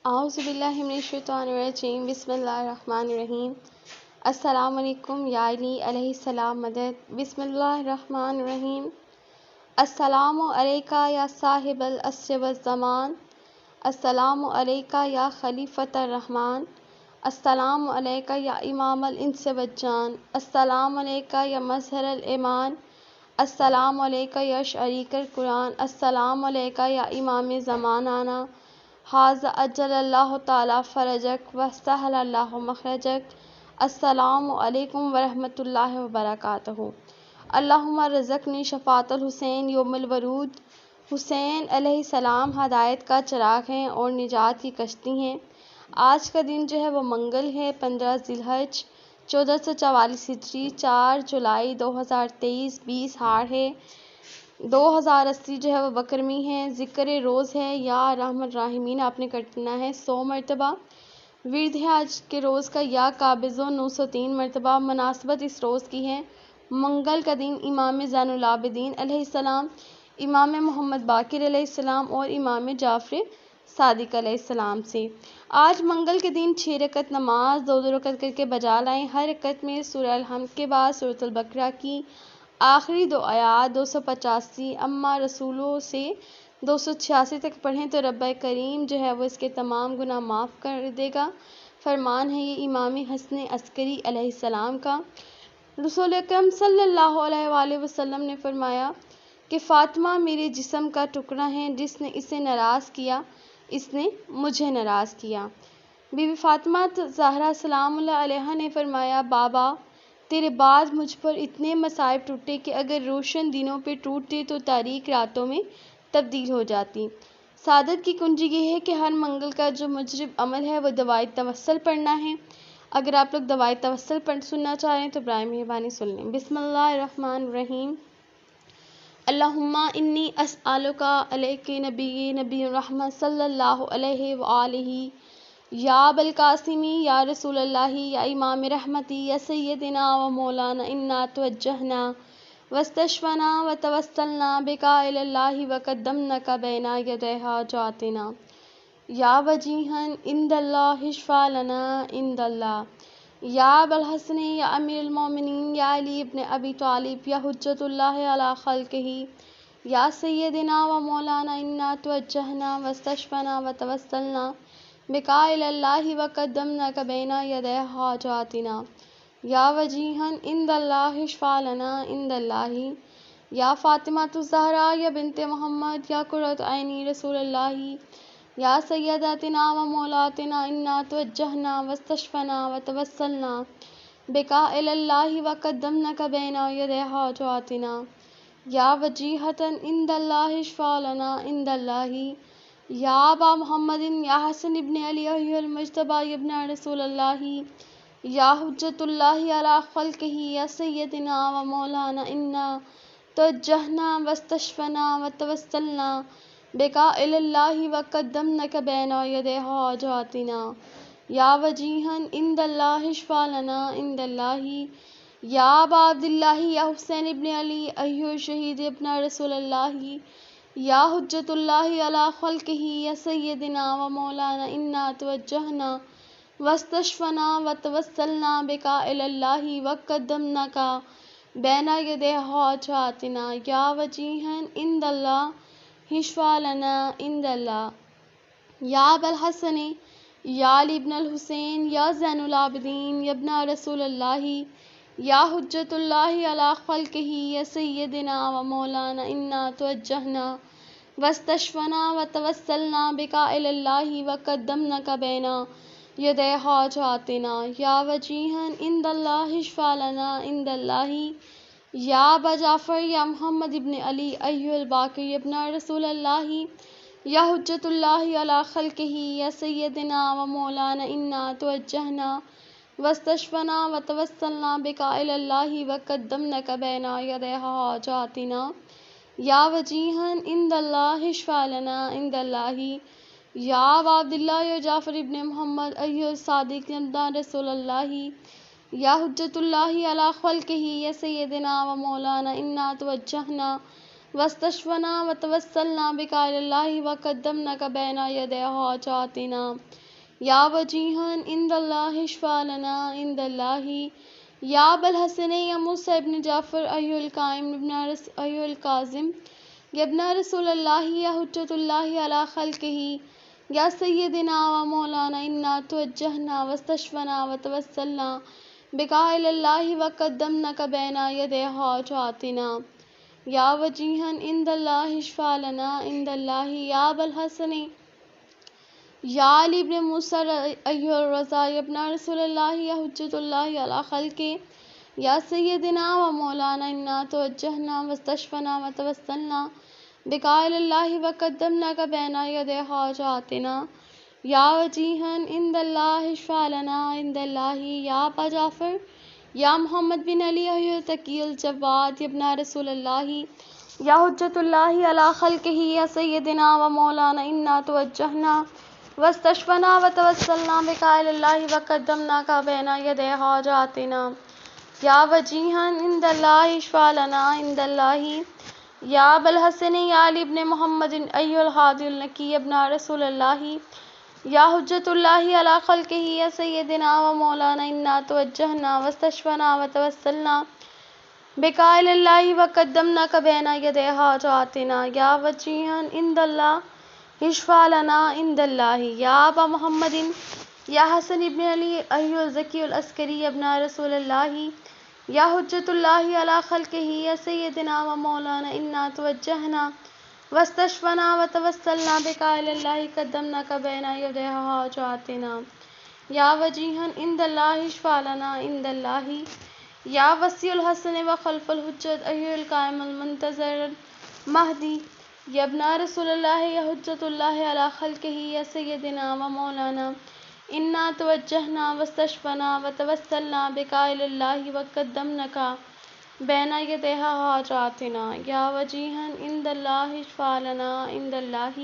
اعوذ باللہ من الشیطان الرجیم بسم اللہ الرحمن الرحیم السلام علیکم یا علی علیہ السلام مدد بسم اللہ الرحمن الرحیم السلام علیکہ یا صاحب العصر والزمان السلام علیکہ یا خلیفۃ الرحمن السلام علیکہ یا امام الانس والجان السلام علیکہ یا مظہر الایمان السلام علیکہ یا شریک القرآن السلام علیکہ یا امام زمانہ حاذ اجل اللہ تعالی فرجک واستحل اللہ مخرجک السلام علیکم ورحمۃ اللہ وبرکاتہ اللہم رزقنی شفاعت الحسین یوم الورود۔ حسین علیہ السلام ہدایت کا چراغ ہیں اور نجات کی کشتی ہیں۔ آج کا دن جو ہے وہ منگل ہے، 15 ذی الحج 1444 ہجری، 4 جولائی 2023، 20 ہاڑ ہے، 2080 جو ہے وہ بکرمی ہے۔ ذکر روز ہے یا رحم الراحمین آپ نے کرنا ہے 100 مرتبہ۔ ورد ہے آج کے روز کا یا قابضوں 903 مرتبہ۔ مناسبت اس روز کی ہے منگل کا دن امام زین العابدین علیہ السلام، امام محمد باقر علیہ السلام اور امام جعفر صادق علیہ السلام سے۔ آج منگل کے دن 6 رکعت نماز 2 رکعت کر کے بجا لائیں۔ ہر رکعت میں سورہ الحمد کے بعد سورۃ البقرہ کی آخری 2 آیات 285 اما رسولوں سے 286 تک پڑھیں تو رب کریم جو ہے وہ اس کے تمام گناہ معاف کر دے گا۔ فرمان ہے یہ امام حسن عسکری علیہ السلام کا۔ رسول اکرم صلی اللہ علیہ وآلہ وسلم نے فرمایا کہ فاطمہ میرے جسم کا ٹکڑا ہے، جس نے اسے ناراض کیا اس نے مجھے ناراض کیا۔ بی بی فاطمہ زہرا سلام اللہ علیہا نے فرمایا بابا تیرے بعد مجھ پر اتنے مصائب ٹوٹے کہ اگر روشن دنوں پہ ٹوٹتے تو تاریک راتوں میں تبدیل ہو جاتی۔ سعادت کی کنجی یہ ہے کہ ہر منگل کا جو مجرب عمل ہے وہ دعائے توسل پڑھنا ہے۔ اگر آپ لوگ دعائے توسل سننا چاہ رہے ہیں تو برائے مہربانی سن لیں۔ بسم اللہ الرحمن الرحیم اللہم انی اسألک علیک نبی الرحمہ صلی اللہ علیہ وآلہ یا بالقاسمی یا رسول اللہ یا امام رحمتی یا سیدنا و مولانا انا توجہنا واستشفنا وتوسلنا بکا اللہ وقدمنک بین یدی حاجاتنا یا وجیہا عند اللہ اشفع لنا عند اللہ یا بالحسن یا امیر المومنین یا علی ابن ابی طالب یا حجت اللہ علی خلقہ یا سیدنا و مولانا انا توجہنا واستشفنا وتوسلنا بکا اللہ وقدمنک بین یدی حاجاتنا یا وجیہا عند اللہ اشفع لنا عند اللہ یا فاطمۃ الزہرا یا بنت محمد یا قرۃ عینی رسول اللہ یا سیداتنا و مولاتنا انا توجہنا واستشفنا وتوسلنا بکا اللہ وقدمنک بین یدی حاجاتنا یا وجیہتا عند اللہ اشفع لنا عند اللہ یا ابا محمد یا حسن ابن علی ایھا المجتبی ابن رسول اللہ یا حجت اللہ علی خلقہ یا سیدنا و مولانا انا توجہنا واستشفنا وتوسلنا بکا اللہ وقدمنک بین یدی حاجاتنا یا وجیہا عند اللہ اشفع لنا عند اللہ یا ابا عبداللہ یا حسین ابن علی ایھا الشہید ابن رسول اللہ یا حجت اللہ علی خلقہ یا سیدنا و مولانا انا توجہنا واستشفنا وتوسلنا بکا اللہ وقدمنک بین یدی حاجاتنا یا وجیہا عند اللہ اشفع لنا عند اللہ یا ابوالحسن یا علی ابن الحسین یا زین العابدین یا ابن رسول اللہ یا حجت اللہ علی خلقہ یا سیدنا و مولانا انا توجہنا واستشفنا وتوسلنا بکا اللہ وقدمنک بین یدی حاجاتنا یا وجیہا عند اللہ اشفع لنا عند اللہ یا ابا جعفر یا محمد ابن علی ایھا الباقر ابن رسول اللہ یا حجت اللہ علی خلقہ یا سیدنا و مولانا انا توجہنا واستشفنا وتوسلنا بکا اللہ وقدمنک بین یدی حاجاتنا یا وجیہا عند اللہ اشفع لنا عند اللہ یا ابا عبداللہ یا جعفر ابن محمد ایھا الصادق ابن رسول اللہ یا حجت اللہ علی خلقہ یا سیدنا و مولانا انا توجہنا واستشفنا وتوسلنا بك إلى الله وقدمناك بين يدي حاجاتنا یا وجیہا عند اللہ اشفع لنا عند اللہ یا ابا الحسن یا موسیٰ ابن جعفر ایھا القائم ایھا الکاظم یا ابن رسول اللہ یا حجۃ اللہ علی خلقہ یا سیدنا و مولانا انا توجہنا واستشفنا وتوسلنا بک الی اللہ وقدمناک بین یدی حاجاتنا یا وجیہا عند اللہ اشفع لنا عند اللہ یا ابا الحسن یا علی ابن موسیٰ ایھا الرضا یا ابن رسول اللہ یا حجۃ اللہ علی خلقہ یا سیدنا و مولانا انا توجہنا واستشفنا وتوسلنا بک الی اللہ وقدمناک بین یدی حاجاتنا یا وجیہا عند اللہ اشفع لنا عند اللہ یا ابا جعفر یا محمد بن علی ایھا التقی الجواد یا ابن رسول اللہ یا حجۃ اللہ علی خلقہ یا سیدنا و مولانا انا توجہنا واستشفنا وتوسلنا بک الی اللہ وقدمناک بین یدی حاجاتنا یا وجیہا عند اللہ اشفع لنا عند اللہ یا ابا الحسن یا علی ابن محمد ایھا الہادی النقی ابن رسول اللہ یا حجۃ اللہ علی خلقہ یا سیدنا و مولانا انا توجہنا واستشفنا وتوسلنا بک الی اللہ وقدمناک بین یدی حاجاتنا یا وجیہا عند اللہ اشفع لنا عند اللہ یا ابا محمد یا حسن ابن علی ایھا الزکی العسکری ابن رسول اللہ یا حجۃ اللہ علی خلقہ یا سیدنا و مولانا انا توجہنا واستشفنا وتوسلنا بک الی اللہ قدمناک بین یدی حاجاتنا یا وجیہا عند اللہ اشفع لنا عند اللہ یا وسیع الحسن و خلف الحجت ایھا القائم المنتظر المہدی یا ابن رسول اللہ یا حجۃ اللہ علی خلقہ یا سیدنا و مولانا انا توجہنا واستشفنا وتوسلنا بک الی اللہ وقدمناک بین یدی حاجاتنا یا وجیہا عند اللہ اشفع لنا عند اللہ۔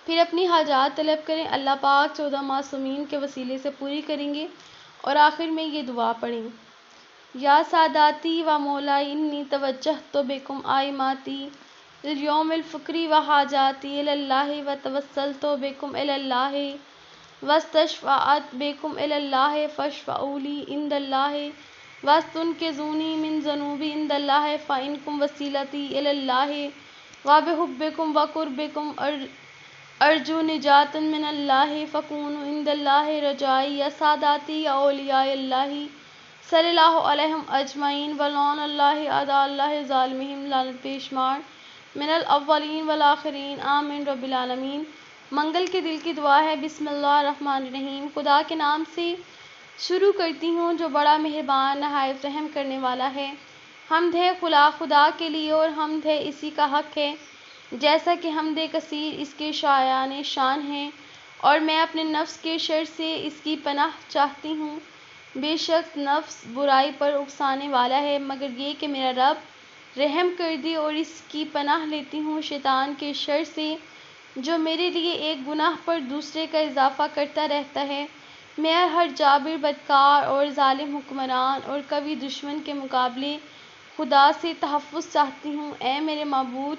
پھر اپنی حاجات طلب کریں، اللہ پاک 14 معصومین کے وسیلے سے پوری کریں گے، اور آخر میں یہ دعا پڑھیں: یا ساداتی و مولائی انی توجہت بکم آئماتی لیوم الفقری و حاجاتی الی اللہ و توسلت بکم الی اللہ واستشفعت بکم الی اللہ فاشفعوا لی عند اللہ واستنقذونی من ذنوبی عند اللہ فانکم وسیلتی الی اللہ وبحبکم وقربکم ارجو نجاتا من اللہ فکونوا عند اللہ رجائی یا ساداتی یا اولیاء اللہ صلی اللہ علیہم اجمعین ولعن اللہ اعداء اللہ ظالمہم لعنت بے شمار من الاولین والآخرین آمین رب العالمین۔ منگل کے دل کی دعا ہے۔ بسم اللہ الرحمن الرحیم۔ خدا کے نام سے شروع کرتی ہوں جو بڑا مہربان نہایت رحم کرنے والا ہے۔ حمد ہے خدا کے لیے، اور حمد ہے اسی کا حق ہے، جیسا کہ حمد کثیر اس کے شایان شان ہے، اور میں اپنے نفس کے شر سے اس کی پناہ چاہتی ہوں۔ بے شک نفس برائی پر اکسانے والا ہے، مگر یہ کہ میرا رب رحم کر دے، اور اس کی پناہ لیتی ہوں شیطان کے شر سے، جو میرے لیے ایک گناہ پر دوسرے کا اضافہ کرتا رہتا ہے۔ میں ہر جابر بدکار اور ظالم حکمران اور قوی دشمن کے مقابلے خدا سے تحفظ چاہتی ہوں۔ اے میرے معبود،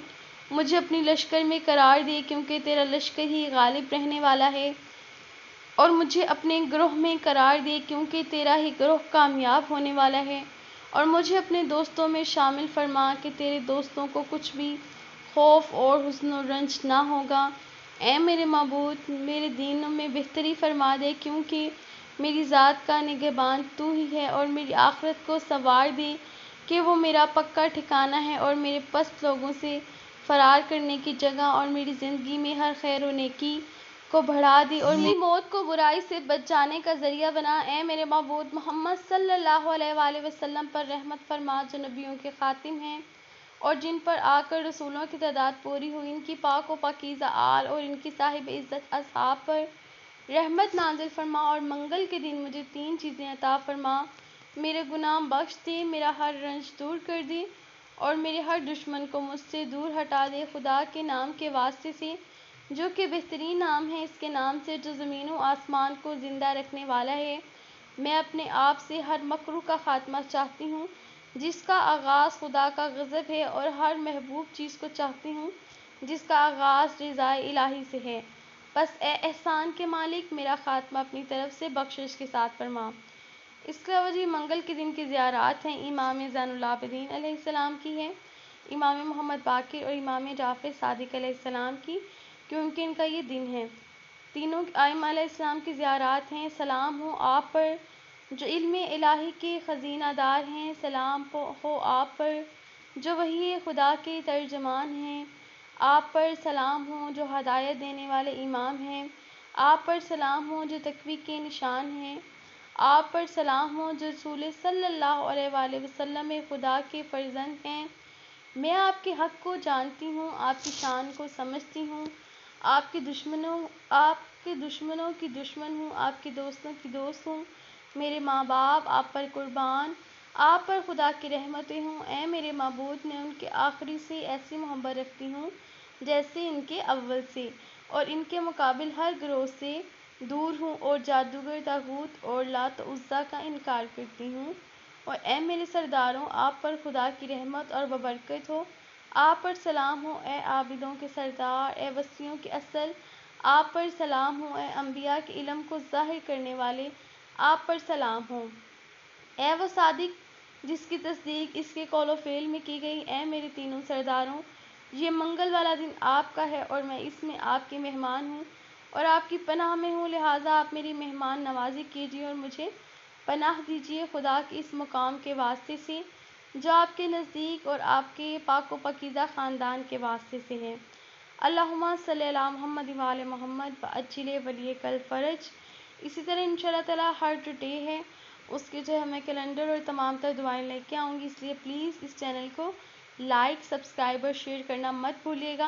مجھے اپنی لشکر میں قرار دے، کیونکہ تیرا لشکر ہی غالب رہنے والا ہے، اور مجھے اپنے گروہ میں قرار دے، کیونکہ تیرا ہی گروہ کامیاب ہونے والا ہے، اور مجھے اپنے دوستوں میں شامل فرما کہ تیرے دوستوں کو کچھ بھی خوف اور حزن و رنج نہ ہوگا۔ اے میرے معبود، میرے دینوں میں بہتری فرما دے، کیونکہ میری ذات کا نگہبان تو ہی ہے، اور میری آخرت کو سنوار دے کہ وہ میرا پکا ٹھکانہ ہے، اور میرے پست لوگوں سے فرار کرنے کی جگہ، اور میری زندگی میں ہر خیر و نیکی کو بڑھا دے، اور میری موت کو برائی سے بچ جانے کا ذریعہ بنا۔ اے میرے معبود، محمد صلی اللہ علیہ وآلہ وسلم پر رحمت فرما، جو نبیوں کے خاتم ہیں، اور جن پر آ کر رسولوں کی تعداد پوری ہوئی، ان کی پاک و پاکیزہ آل اور ان کی صاحب عزت اصحاب پر رحمت نازل فرما، اور منگل کے دن مجھے 3 چیزیں عطا فرما: میرے گناہ بخش دے، میرا ہر رنج دور کر دے، اور میرے ہر دشمن کو مجھ سے دور ہٹا دے۔ خدا کے نام کے واسطے سے، جو کہ بہترین نام ہے، اس کے نام سے جو زمین و آسمان کو زندہ رکھنے والا ہے، میں اپنے آپ سے ہر مکروہ کا خاتمہ چاہتی ہوں، جس کا آغاز خدا کا غضب ہے اور ہر محبوب چیز کو چاہتی ہوں جس کا آغاز رضا الہی سے ہے۔ بس اے احسان کے مالک میرا خاتمہ اپنی طرف سے بخشش کے ساتھ فرما۔ اس کے علاوہ جی منگل کے دن کی زیارات ہیں، امام زین العابدین علیہ السلام کی ہے، امام محمد باقر اور امام جعفر صادق علیہ السلام کی، کیونکہ ان کا یہ دن ہے۔ تینوں ائمہ علیہ السلام کی زیارات ہیں۔ سلام ہو آپ پر جو علم الہی کے خزینہ دار ہیں، سلام ہو آپ پر جو وحی خدا کے ترجمان ہیں، آپ پر سلام ہو جو ہدایت دینے والے امام ہیں، آپ پر سلام ہو جو تقوی کے نشان ہیں، آپ پر سلام ہو جو رسول صلی اللہ علیہ وآلہ وسلم خدا کے فرزند ہیں۔ میں آپ کے حق کو جانتی ہوں، آپ کی شان کو سمجھتی ہوں، آپ کے دشمنوں کی دشمن ہوں، آپ کے دوستوں کی دوست ہوں۔ میرے ماں باپ آپ پر قربان، آپ پر خدا کی رحمتیں ہوں۔ اے میرے معبود میں ان کے آخری سے ایسی محبت رکھتی ہوں جیسے ان کے اول سے، اور ان کے مقابل ہر گروہ سے دور ہوں اور جادوگر طاغوت اور لات و عزیٰ کا انکار کرتی ہوں۔ اور اے میرے سرداروں آپ پر خدا کی رحمت اور ببرکت ہو، آپ پر سلام ہو اے عابدوں کے سردار، اے وصیوں کے اصل، آپ پر سلام ہو اے انبیاء کے علم کو ظاہر کرنے والے، آپ پر سلام ہو۔ اے وہ صادق جس کی تصدیق اس کے قول و فعل میں کی گئی، اے میرے تینوں سرداروں یہ منگل والا دن آپ کا ہے اور میں اس میں آپ کے مہمان ہوں اور آپ کی پناہ میں ہوں، لہٰذا آپ میری مہمان نوازی کیجیے اور مجھے پناہ دیجیے خدا کے اس مقام کے واسطے سے جو آپ کے نزدیک اور آپ کے پاک و پاکیزہ خاندان کے واسطے سے ہے۔ اللہم صلی علی محمد وآل محمد وعجل ولیک الفرج۔ اسی طرح انشاءاللہ تعالیٰ ہر جو ڈے ہے اس کے جو ہے میں کیلنڈر اور تمام تر دعائیں لے کے آؤں گی، اس لیے پلیز اس چینل کو لائک، سبسکرائب اور شیئر کرنا مت بھولیے گا۔